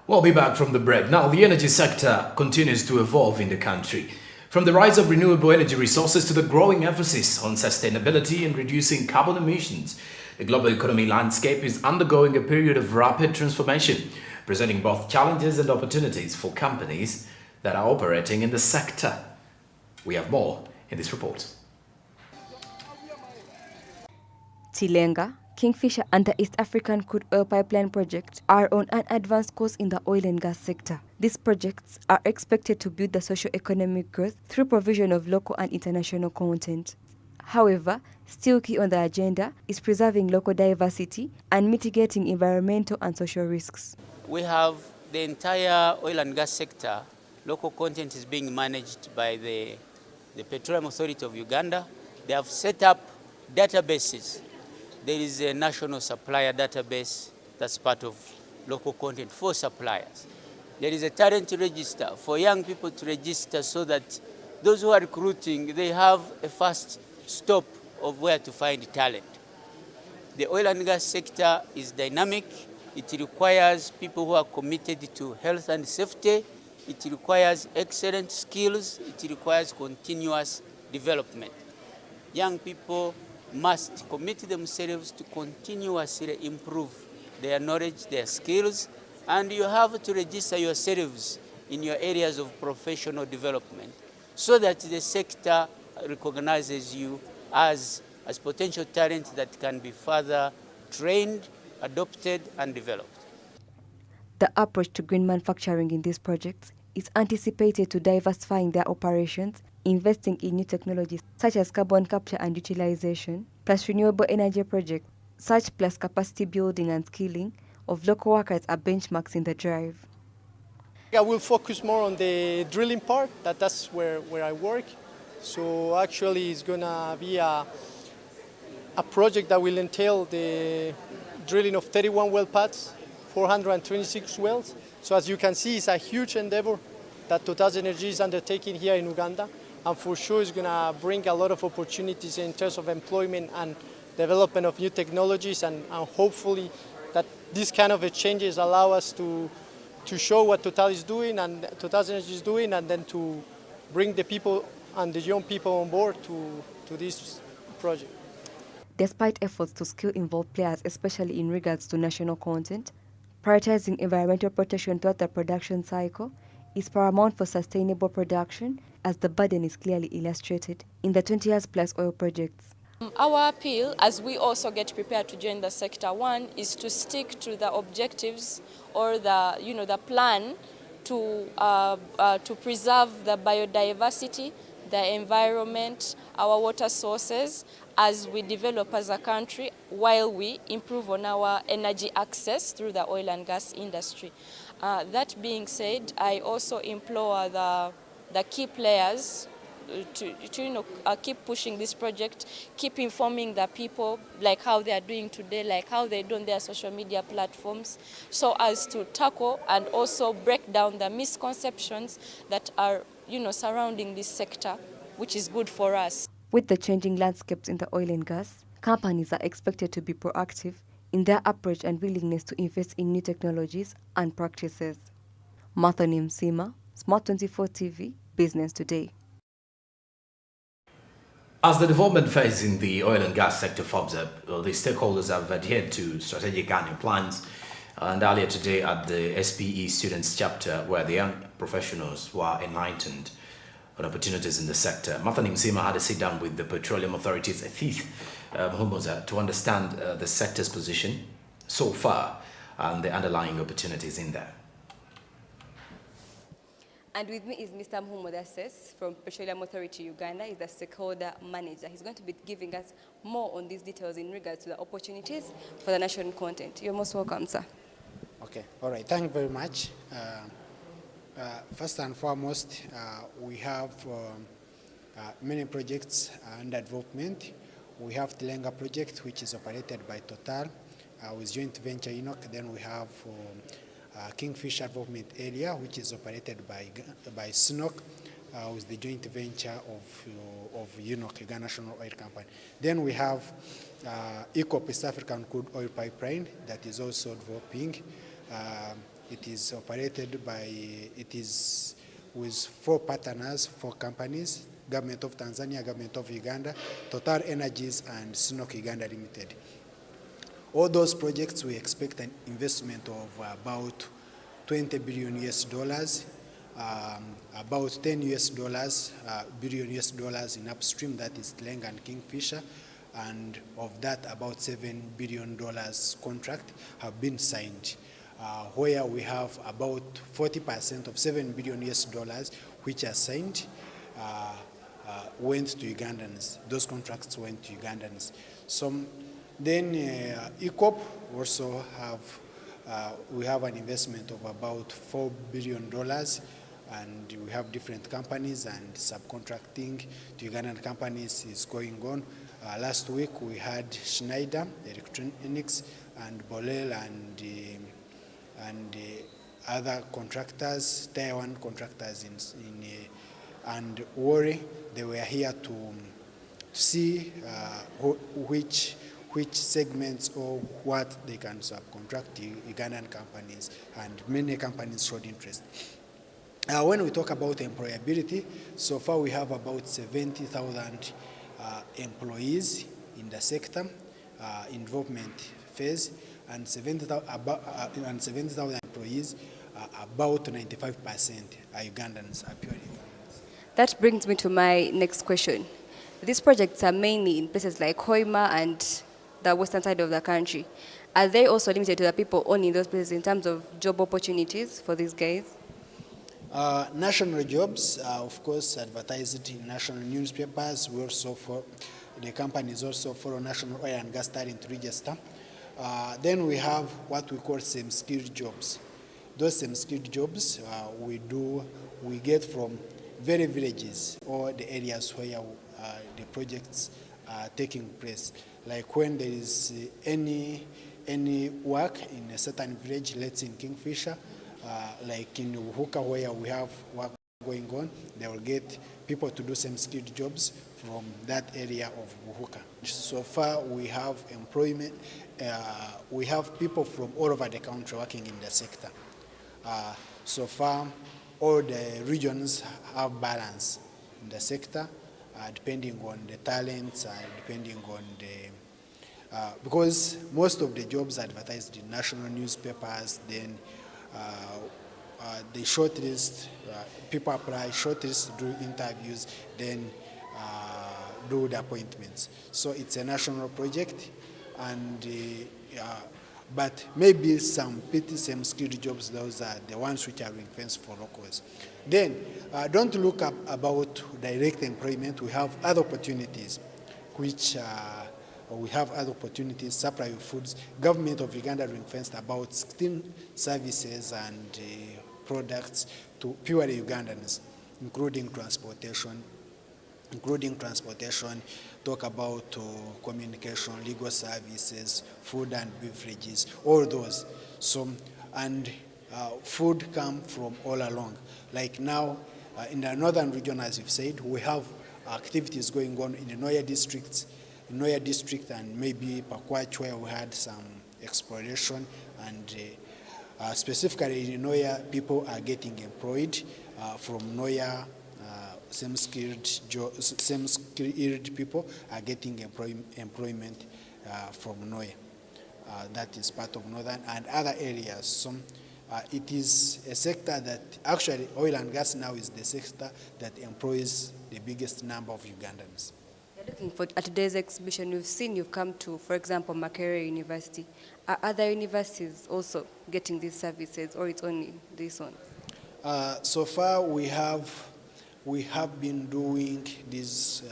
We'll be back from the break. Now, the energy sector continues to evolve in the country. From the rise of renewable energy resources to the growing emphasis on sustainability and reducing carbon emissions, the global economy landscape is undergoing a period of rapid transformation, presenting both challenges and opportunities for companies that are operating in the sector. We have more in this report. Tilenga, Kingfisher and the East African Crude Oil Pipeline project are on an advanced course in the oil and gas sector. These projects are expected to build the socio-economic growth through provision of local and international content. However, still key on the agenda is preserving local diversity and mitigating environmental and social risks. We have the entire oil and gas sector. Local content is being managed by the Petroleum Authority of Uganda. They have set up databases. There is a national supplier database that's part of local content for suppliers. There is a talent register for young people to register so that those who are recruiting, they have a fast stop of where to find talent. The oil and gas sector is dynamic. It requires people who are committed to health and safety. It requires excellent skills. It requires continuous development. Young people must commit themselves to continuously improve their knowledge, their skills, and you have to register yourselves in your areas of professional development so that the sector recognizes you as potential talent that can be further trained, adopted, and developed. The approach to green manufacturing in these projects is anticipated to diversifying their operations, investing in new technologies such as carbon capture and utilization, plus renewable energy projects, such plus capacity building and skilling of local workers are benchmarks in the drive. I will focus more on the drilling part, that's where I work. So actually it's going to be a project that will entail the drilling of 31 well pads, 426 wells. So as you can see, it's a huge endeavor that TotalEnergies is undertaking here in Uganda. And for sure it's going to bring a lot of opportunities in terms of employment and development of new technologies, and hopefully that these kind of changes allow us to show what Total is doing and TotalEnergies is doing, and then to bring the people and the young people on board to this project. Despite efforts to skill involved players, especially in regards to national content, prioritizing environmental protection throughout the production cycle is paramount for sustainable production, as the burden is clearly illustrated in the 20 years plus oil projects. Our appeal, as we also get prepared to join the sector, one is to stick to the objectives or the plan to preserve the biodiversity, the environment, our water sources, as we develop as a country, while we improve on our energy access through the oil and gas industry. That being said, I also implore the key players to keep pushing this project, keep informing the people like how they are doing today, like how they do on their social media platforms, so as to tackle and also break down the misconceptions that are surrounding this sector, which is good for us. With the changing landscapes in the oil and gas, companies are expected to be proactive in their approach and willingness to invest in new technologies and practices. Petroleum, SMART24 TV, Business Today. As the development phase in the oil and gas sector forms up, the stakeholders have adhered to strategic annual plans. And earlier today at the SPE Students Chapter, where the young professionals were enlightened on opportunities in the sector, Petroleum had a sit-down with the Petroleum Authority's Ethith to understand the sector's position so far and the underlying opportunities in there. And with me is Mr. Muhumuda Ses from Petroleum Authority Uganda. He's the stakeholder manager. He's going to be giving us more on these details in regards to the opportunities for the national content. You're most welcome, sir. Okay, all right, thank you very much. First and foremost, we have many projects under development. We have the Tilenga project, which is operated by Total with joint venture Enoch. Then we have Kingfisher Development Area, which is operated by SNOC with the joint venture of UNOC, Uganda National Oil Company. Then we have East African Crude Oil Pipeline that is also developing It is operated by, it is with 4 partners, 4 companies: Government of Tanzania, Government of Uganda, Total Energies, and Sinok Uganda Limited. All those projects, we expect an investment of about 20 billion US dollars, about 10 billion US dollars in upstream, that is Tilenga and Kingfisher, and of that about $7 billion contract have been signed, where we have about 40% of 7 billion US dollars which are signed went to Ugandans. Those contracts went to Ugandans. Then ECOP also have, we have an investment of about $4 billion, and we have different companies, and subcontracting to Ugandan companies is going on. Last week we had Schneider Electronics and Bolel and other contractors, Tier 1 contractors and Worry. They were here to see which segments or what they can subcontract to Ugandan companies, and many companies showed interest. When we talk about employability, so far we have about 70,000 employees in the sector, in development phase, and 70,000 employees, about 95% are Ugandans, are pure Ugandans. That brings me to my next question. These projects are mainly in places like Hoima and the western side of the country. Are they also limited to the people owning those places in terms of job opportunities for these guys? National jobs are, of course, advertised in national newspapers. We also, the companies also follow National Oil and Gas Talent Register. Then we have what we call same-skilled jobs. Those same-skilled jobs we get from very villages or the areas where the projects are taking place. Like when there is any work in a certain village, let's say in Kingfisher, like in Uhuka, where we have work going on, they will get people to do some skilled jobs from that area of Uhuka. So far, we have employment. We have people from all over the country working in the sector. So far, all the regions have balance in the sector, depending on the talents, depending on the because most of the jobs are advertised in national newspapers. Then the shortlist, people apply, shortlist, do interviews, then do the appointments. So it's a national project, and but maybe some pretty same skilled jobs, those are the ones which are ring-fenced for locals. Then don't look up about direct employment. We have other opportunities, which supply of foods. Government of Uganda ring-fenced about 16 services and products to purely Ugandans, including transportation, talk about communication, legal services, food and beverages, all those. So, and food come from all along. Like now, in the northern region, as you've said, we have activities going on in the Noya district and maybe Pakwach, where we had some exploration, and specifically in Noya, people are getting employed from Noya. Same-skilled people are getting employment from Noya. That is part of northern and other areas. So it is a sector that actually oil and gas now is the sector that employs the biggest number of Ugandans. Looking for at today's exhibition, we've seen you've come to, for example, Makerere University. Are other universities also getting these services, or it's only this one? So far, we have been doing this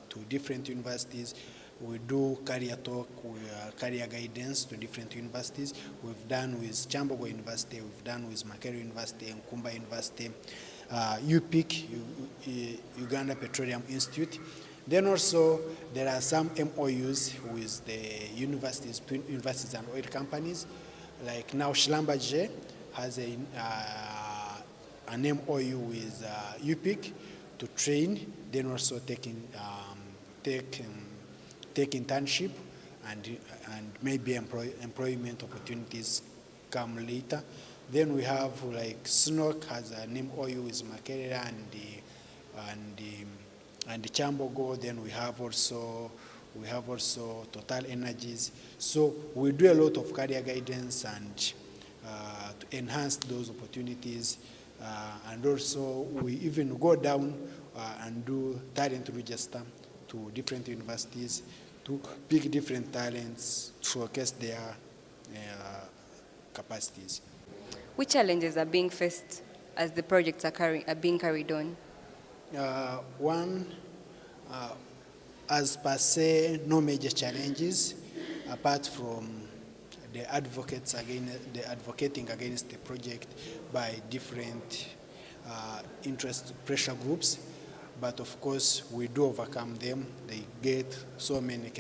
to different universities. We do career talk, career guidance to different universities. We've done with Chambogo University, we've done with Makerere University, Nkumba University, UPIC, Uganda Petroleum Institute. Then also there are some MOUs with the universities and oil companies. Like now Shilamba has an MOU with UPIC to train, then also take internship and maybe employment opportunities come later. Then we have like Snok has a name oil with Makerere and the Chambogo. Then we have also Total Energies. So we do a lot of career guidance and to enhance those opportunities. And also we even go down and do talent register to different universities to pick different talents, showcase their capacities. Which challenges are being faced as the projects are being carried on? One, as per se, no major challenges apart from the advocating against the project by different interest pressure groups. But of course, we do overcome them. They get so many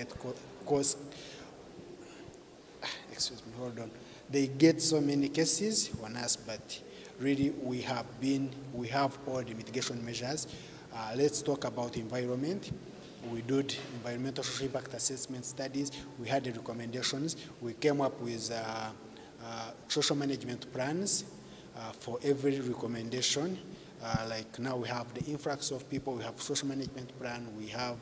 They get so many cases on us, but really we have all the mitigation measures. Let's talk about environment. We did environmental social impact assessment studies. We had the recommendations. We came up with social management plans for every recommendation. Like now we have the influx of people, we have social management plan, we have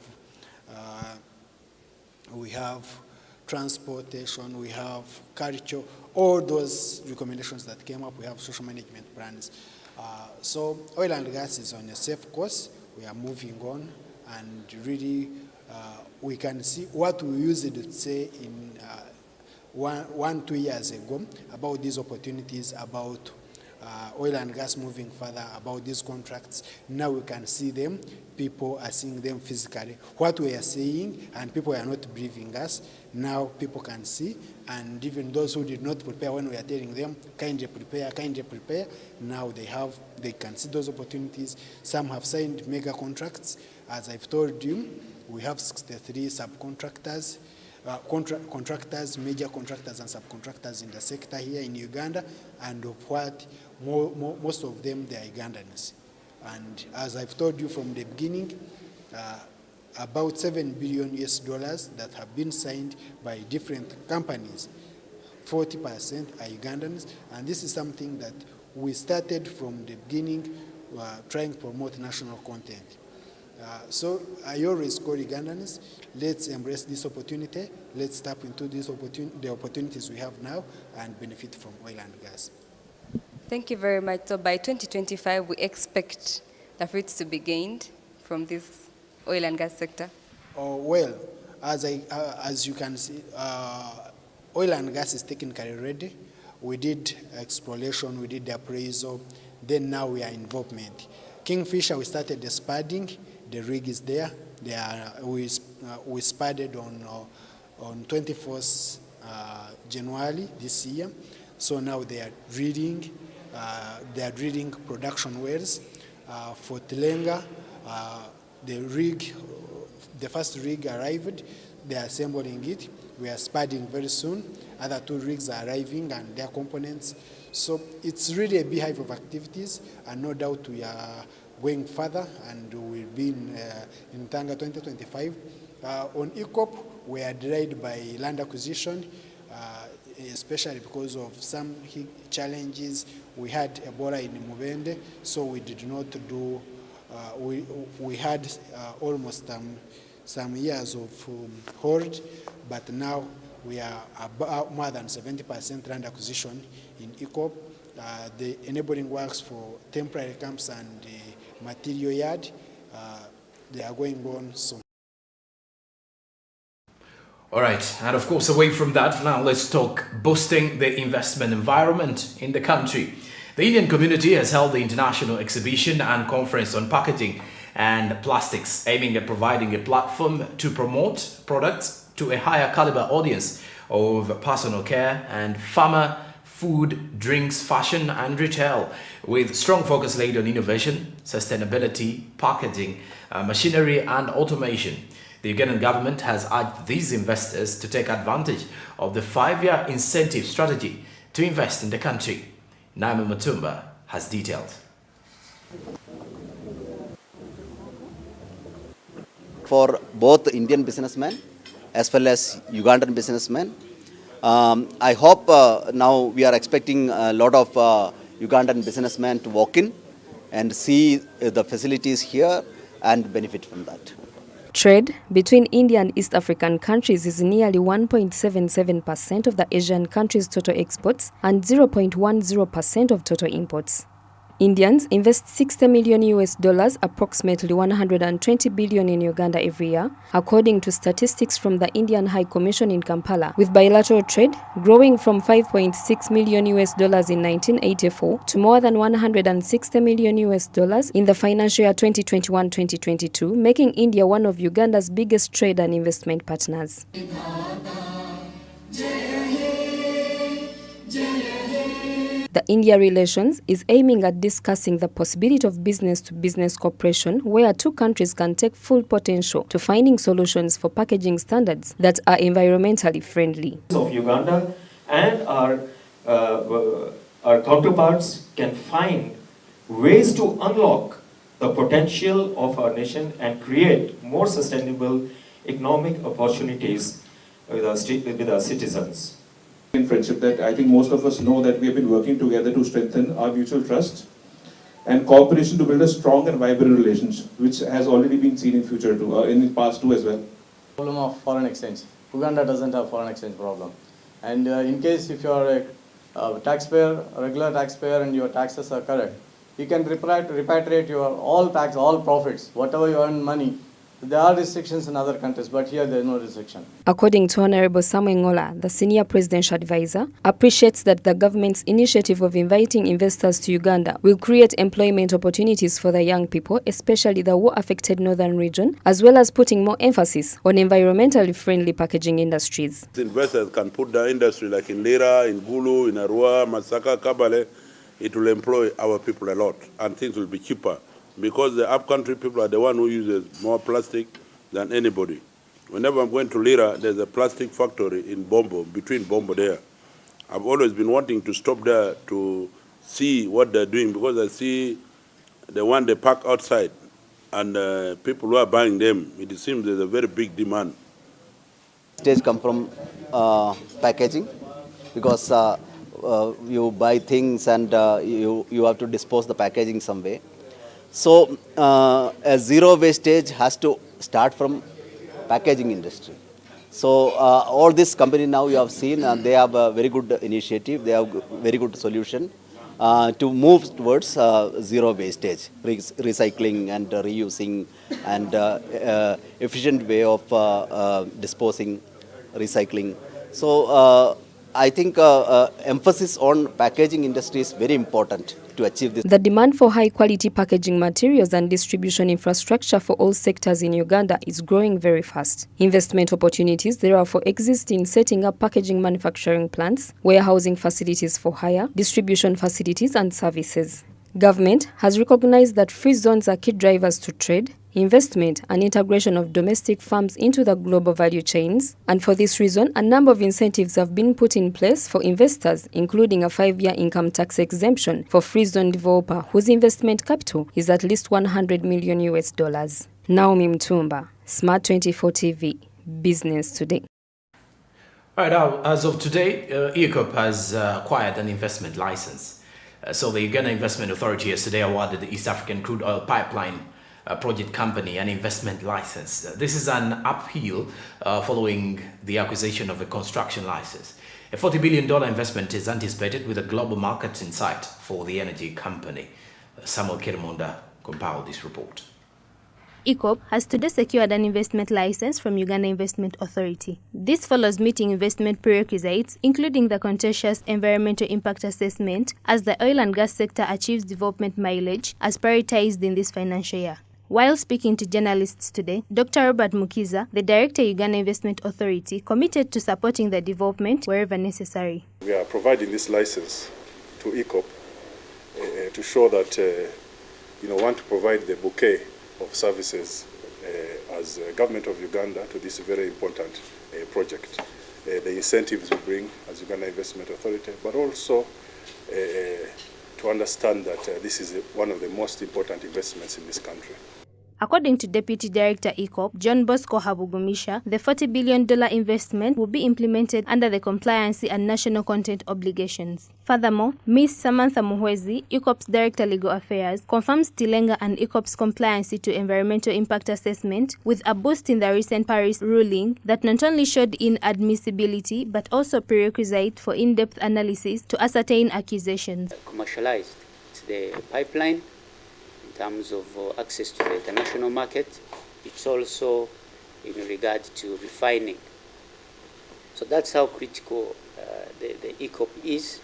transportation, we have culture, all those recommendations that came up, we have social management plans. So oil and gas is on a safe course. We are moving on, and really we can see what we used to say in 2 years ago about these opportunities, about oil and gas moving further, about these contracts. Now we can see them. People are seeing them physically. What we are saying, and people are not believing us, now people can see. And even those who did not prepare when we are telling them, kindly prepare, now they can see those opportunities. Some have signed mega contracts. As I've told you, we have 63 subcontractors, contractors, major contractors and subcontractors in the sector here in Uganda, and of what most of them, they are Ugandans. And as I've told you from the beginning, about $7 billion that have been signed by different companies. 40% are Ugandans, and this is something that we started from the beginning, trying to promote national content. So I always call Ugandans, let's embrace this opportunity, let's tap into the opportunities we have now and benefit from oil and gas. Thank you very much. So by 2025, we expect the fruits to be gained from this oil and gas sector? Well, as you can see, oil and gas is technically ready. We did exploration, we did the appraisal, then now we are involvement. Kingfisher, we started the spudding, the rig is there. We spudded on 24th January this year. So now they are drilling production wells. For Tilenga, the first rig arrived, they are assembling it. We are spudding very soon. Other 2 rigs are arriving and their components. So it's really a beehive of activities, and no doubt we are going further, and we'll be in Tanga 2025. On ECOP, we are delayed by land acquisition, especially because of some challenges. We had Ebola in Mubende, so we did not do, we had almost some years of hold, but now we are about more than 70% land acquisition in ECOP. The enabling works for temporary camps and the material yard, they are going on soon. All right, and of course, away from that, now let's talk boosting the investment environment in the country. The Indian community has held the international exhibition and conference on packaging and plastics, aiming at providing a platform to promote products to a higher caliber audience of personal care and pharma, food, drinks, fashion and retail, with strong focus laid on innovation, sustainability, packaging, machinery and automation. The Ugandan government has urged these investors to take advantage of the 5-year incentive strategy to invest in the country. Naima Matumba has detailed. For both Indian businessmen as well as Ugandan businessmen, I hope now we are expecting a lot of Ugandan businessmen to walk in and see the facilities here and benefit from that. Trade between India and East African countries is nearly 1.77% of the Asian countries' total exports and 0.10% of total imports. Indians invest $60 million, approximately 120 billion in Uganda every year, according to statistics from the Indian High Commission in Kampala, with bilateral trade growing from $5.6 million in 1984 to more than $160 million in the financial year 2021-2022, making India one of Uganda's biggest trade and investment partners. The India relations is aiming at discussing the possibility of business-to-business cooperation where two countries can take full potential to finding solutions for packaging standards that are environmentally friendly. Of Uganda and our counterparts can find ways to unlock the potential of our nation and create more sustainable economic opportunities with our citizens. In friendship that I think most of us know that we have been working together to strengthen our mutual trust and cooperation to build a strong and vibrant relationship, which has already been seen in future too, in the past too as well. Problem of foreign exchange. Uganda doesn't have foreign exchange problem, and in case if you are a taxpayer, a regular taxpayer, and your taxes are correct, you can repatriate your all profits, whatever you earn money. There are restrictions in other countries, but here there is no restriction. According to Honorable Samuel Ngola, the senior presidential advisor, appreciates that the government's initiative of inviting investors to Uganda will create employment opportunities for the young people, especially the war-affected northern region, as well as putting more emphasis on environmentally friendly packaging industries. Investors can put the industry like in Lira, in Gulu, in Arua, Masaka, Kabale. It will employ our people a lot, and things will be cheaper. Because the upcountry people are the one who uses more plastic than anybody. Whenever I'm going to Lira, there's a plastic factory in Bombo, between Bombo there. I've always been wanting to stop there to see what they're doing, because I see the one they park outside and people who are buying them, it seems there's a very big demand. Stage come from packaging, because you buy things and you have to dispose the packaging some way. So a zero wastage has to start from packaging industry. So all this company now you have seen, they have a very good initiative, they have very good solution to move towards zero wastage, recycling and reusing and efficient way of disposing, recycling. So I think emphasis on packaging industry is very important to achieve this. The demand for high-quality packaging materials and distribution infrastructure for all sectors in Uganda is growing very fast. Investment opportunities therefore exist in setting up packaging manufacturing plants, warehousing facilities for hire, distribution facilities and services. Government has recognized that free zones are key drivers to trade, investment and integration of domestic firms into the global value chains, and for this reason, a number of incentives have been put in place for investors, including a 5-year income tax exemption for free zone developer whose investment capital is at least $100 million. Naomi Mtumba, SMART24 TV, Business Today. All right, now, as of today, EACOP has acquired an investment license. So the Uganda Investment Authority yesterday awarded the East African Crude Oil Pipeline project company an investment license. This is an appeal following the acquisition of a construction license. A $40 billion investment is anticipated with a global market in sight for the energy company. Samuel Kirmonda compiled this report. EACOP has today secured an investment license from Uganda Investment Authority. This follows meeting investment prerequisites, including the contentious environmental impact assessment, as the oil and gas sector achieves development mileage as prioritized in this financial year. While speaking to journalists today, Dr. Robert Mukiza, the Director, Uganda Investment Authority, committed to supporting the development wherever necessary. We are providing this license to EACOP to show that want to provide the bouquet of services as government of Uganda to this very important project. The incentives we bring as Uganda Investment Authority, but also to understand that this is one of the most important investments in this country. According to Deputy Director ECOP, John Bosco Habugumisha, the $40 billion investment will be implemented under the compliancy and national content obligations. Furthermore, Ms. Samantha Muhwezi, ECOP's Director Legal Affairs, confirms Tilenga and ECOP's compliance to environmental impact assessment with a boost in the recent Paris ruling that not only showed inadmissibility but also prerequisite for in-depth analysis to ascertain accusations. Commercialized. It's the pipeline. In terms of access to the international market, it's also in regard to refining. So that's how critical the ECOP is.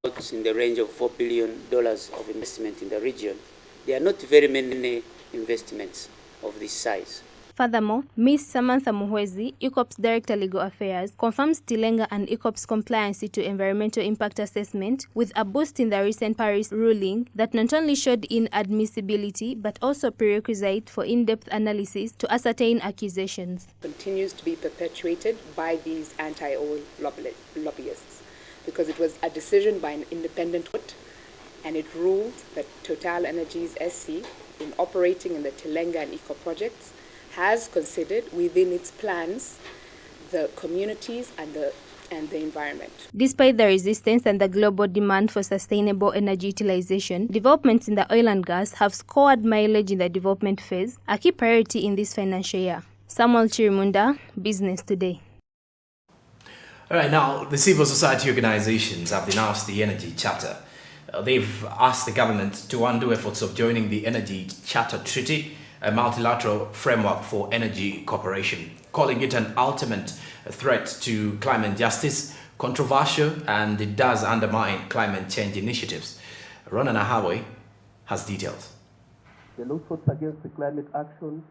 It's in the range of $4 billion of investment in the region. There are not very many investments of this size. Furthermore, Ms. Samantha Muhwezi, ECOP's Director Legal Affairs, confirms Tilenga and ECOP's compliance to environmental impact assessment with a boost in the recent Paris ruling that not only showed inadmissibility but also prerequisite for in-depth analysis to ascertain accusations. Continues to be perpetuated by these anti-oil lobbyists because it was a decision by an independent court and it ruled that Total Energies SC, in operating in the Tilenga and ECOP projects, has considered within its plans the communities and the environment. Despite the resistance and the global demand for sustainable energy utilization, developments in the oil and gas have scored mileage in the development phase, a key priority in this financial year. Samuel Chirimunda, Business Today. All right, now the civil society organizations have denounced the Energy Charter. They've asked the government to undo efforts of joining the Energy Charter Treaty, a multilateral framework for energy cooperation, calling it an ultimate threat to climate justice, controversial, and it does undermine climate change initiatives. Ronan Ahawe has details. The law votes against the climate action.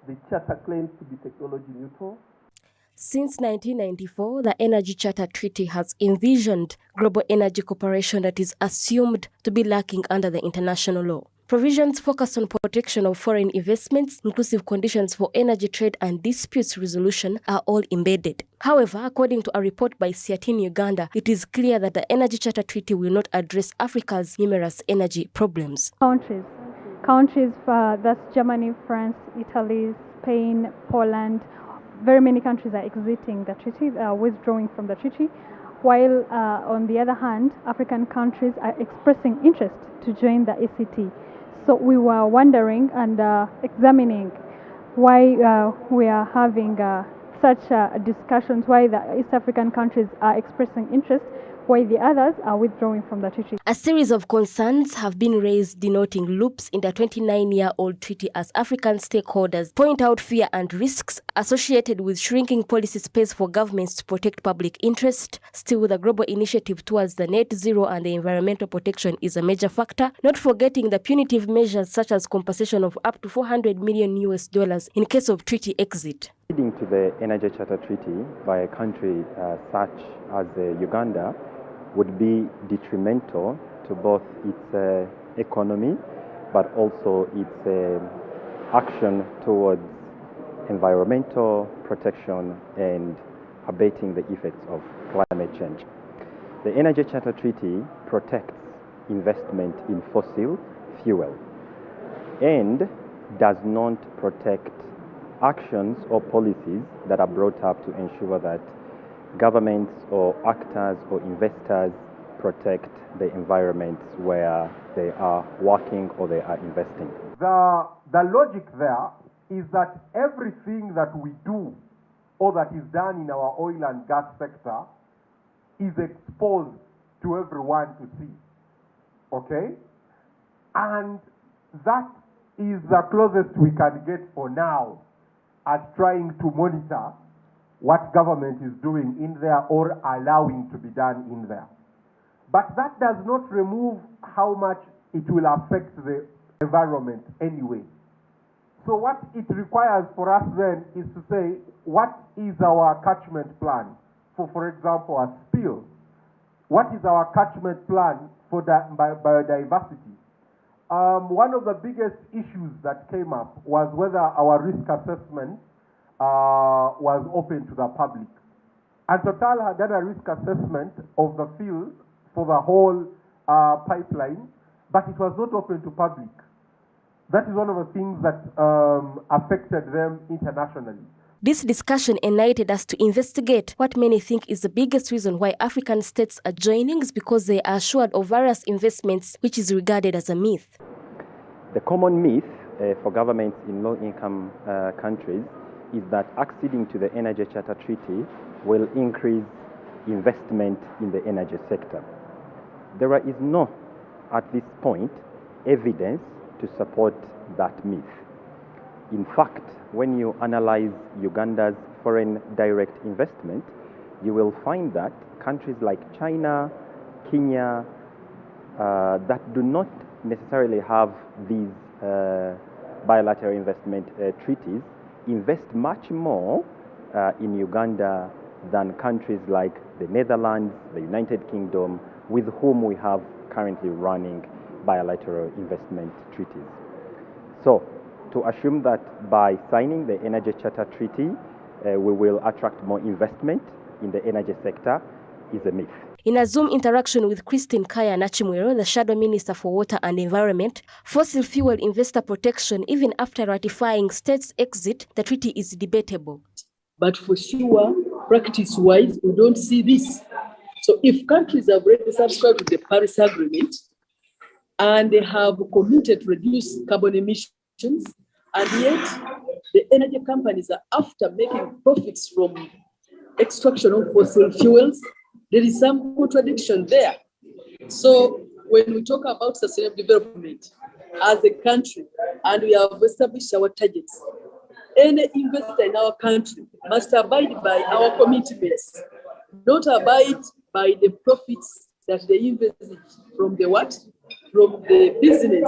The charter claims to be technology neutral. Since 1994, the Energy Charter Treaty has envisioned global energy cooperation that is assumed to be lacking under the international law. Provisions focus on protection of foreign investments, inclusive conditions for energy trade and disputes resolution are all embedded. However, according to a report by Siatin Uganda, it is clear that the Energy Charter Treaty will not address Africa's numerous energy problems. Countries, that's Germany, France, Italy, Spain, Poland, very many countries are exiting the treaty, withdrawing from the treaty, while on the other hand, African countries are expressing interest to join the ACT. So we were wondering and examining why we are having such discussions, why the East African countries are expressing interest, why the others are withdrawing from the treaty. A series of concerns have been raised denoting loops in the 29-year-old treaty as African stakeholders point out fear and risks associated with shrinking policy space for governments to protect public interest. Still, the global initiative towards the net zero and the environmental protection is a major factor, not forgetting the punitive measures such as compensation of up to $400 million in case of treaty exit. Leading to the Energy Charter Treaty by a country such as Uganda would be detrimental to both its economy but also its action towards environmental protection and abating the effects of climate change. The Energy Charter Treaty protects investment in fossil fuel and does not protect actions or policies that are brought up to ensure that governments or actors or investors protect the environments where they are working or they are investing. The logic there is that everything that we do or that is done in our oil and gas sector is exposed to everyone to see. Okay? And that is the closest we can get for now at trying to monitor what government is doing in there or allowing to be done in there. But that does not remove how much it will affect the environment anyway. So what it requires for us then is to say, what is our catchment plan for example, a spill? What is our catchment plan for biodiversity? One of the biggest issues that came up was whether our risk assessment was open to the public. And Total had done a risk assessment of the field for the whole pipeline, but it was not open to public That is one of the things that affected them internationally. This discussion enlightened us to investigate what many think is the biggest reason why African states are joining is because they are assured of various investments, which is regarded as a myth. The common myth for governments in low-income countries is that acceding to the Energy Charter Treaty will increase investment in the energy sector. There is no, at this point, evidence to support that myth. In fact, when you analyze Uganda's foreign direct investment, you will find that countries like China, Kenya, that do not necessarily have these bilateral investment treaties, invest much more in Uganda than countries like the Netherlands, the United Kingdom, with whom we have currently running bilateral investment treaties. So, to assume that by signing the Energy Charter Treaty, we will attract more investment in the energy sector is a myth. In a Zoom interaction with Christine Kaya Nachimwero, the Shadow Minister for Water and Environment, fossil fuel investor protection, even after ratifying states' exit, the treaty is debatable. But for sure, practice-wise, we don't see this. So if countries have already subscribed to the Paris Agreement and they have committed to reduce carbon emissions, and yet the energy companies are after making profits from extraction of fossil fuels, there is some contradiction there. So when we talk about sustainable development as a country and we have established our targets, any investor in our country must abide by our commitments, not abide by the profits that they envisage from the what? From the business.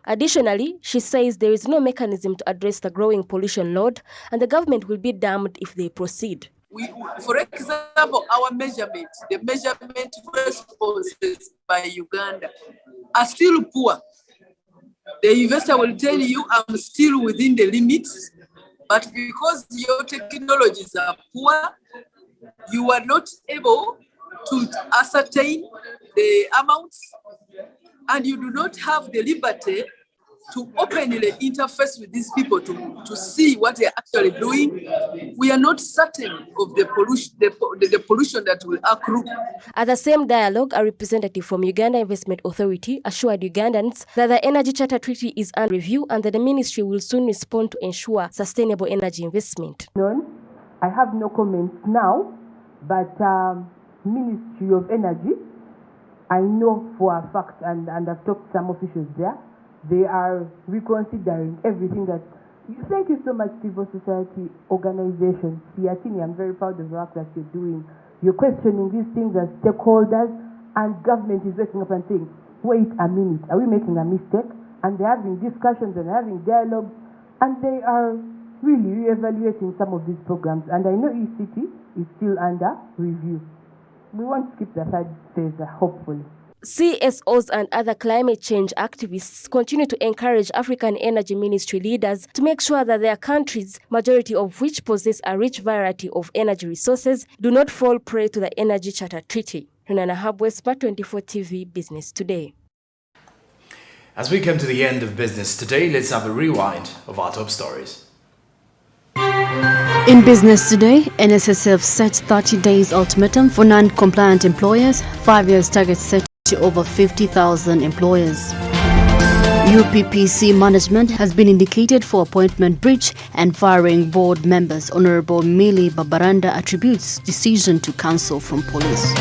Additionally, she says there is no mechanism to address the growing pollution load, and the government will be damned if they proceed. For example, our measurement, the measurement responses by Uganda are still poor. The investor will tell you, I'm still within the limits, but because your technologies are poor, you are not able to ascertain the amounts, and you do not have the liberty to openly interface with these people to see what they're actually doing. We are not certain of the pollution, the pollution that will accrue. At the same dialogue, a representative from Uganda Investment Authority assured Ugandans that the Energy Charter Treaty is under review and that the ministry will soon respond to ensure sustainable energy investment. I have no comments now, but Ministry of Energy, I know for a fact, and I've talked to some officials there, they are reconsidering everything that. Thank you so much, civil society organizations. Fiatini, I'm very proud of the work that you're doing. You're questioning these things as stakeholders, and government is waking up and saying, wait a minute, are we making a mistake? And they're having discussions and having dialogues, and they are really re-evaluating some of these programs. And I know ECT is still under review. We won't skip the third phase, hopefully. CSOs and other climate change activists continue to encourage African Energy Ministry leaders to make sure that their countries, majority of which possess a rich variety of energy resources, do not fall prey to the Energy Charter Treaty. Runana Habwe, SMART24 TV, Business Today. As we come to the end of Business Today, let's have a rewind of our top stories. In Business Today, NSSF sets 30 days ultimatum for non-compliant employers, 5 years target set to over 50,000 employers. UPPC management has been indicated for appointment breach and firing board members. Honorable Mili Babaranda attributes decision to counsel from police.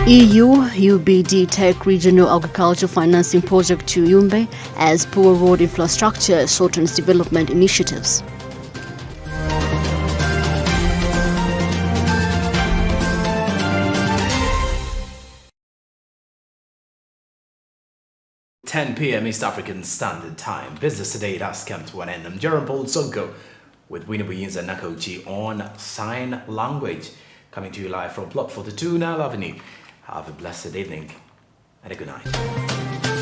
EU UBD Tech Regional Agriculture Financing Project to Yumbe as poor road infrastructure shortens development initiatives. (10 p.m. East African Standard Time. Business Today has come to an end. I'm Joram with Winnie Buyinza Nakochi on Sign Language, coming to you live from Plot 42 Nile Avenue. Have a blessed evening and a good night.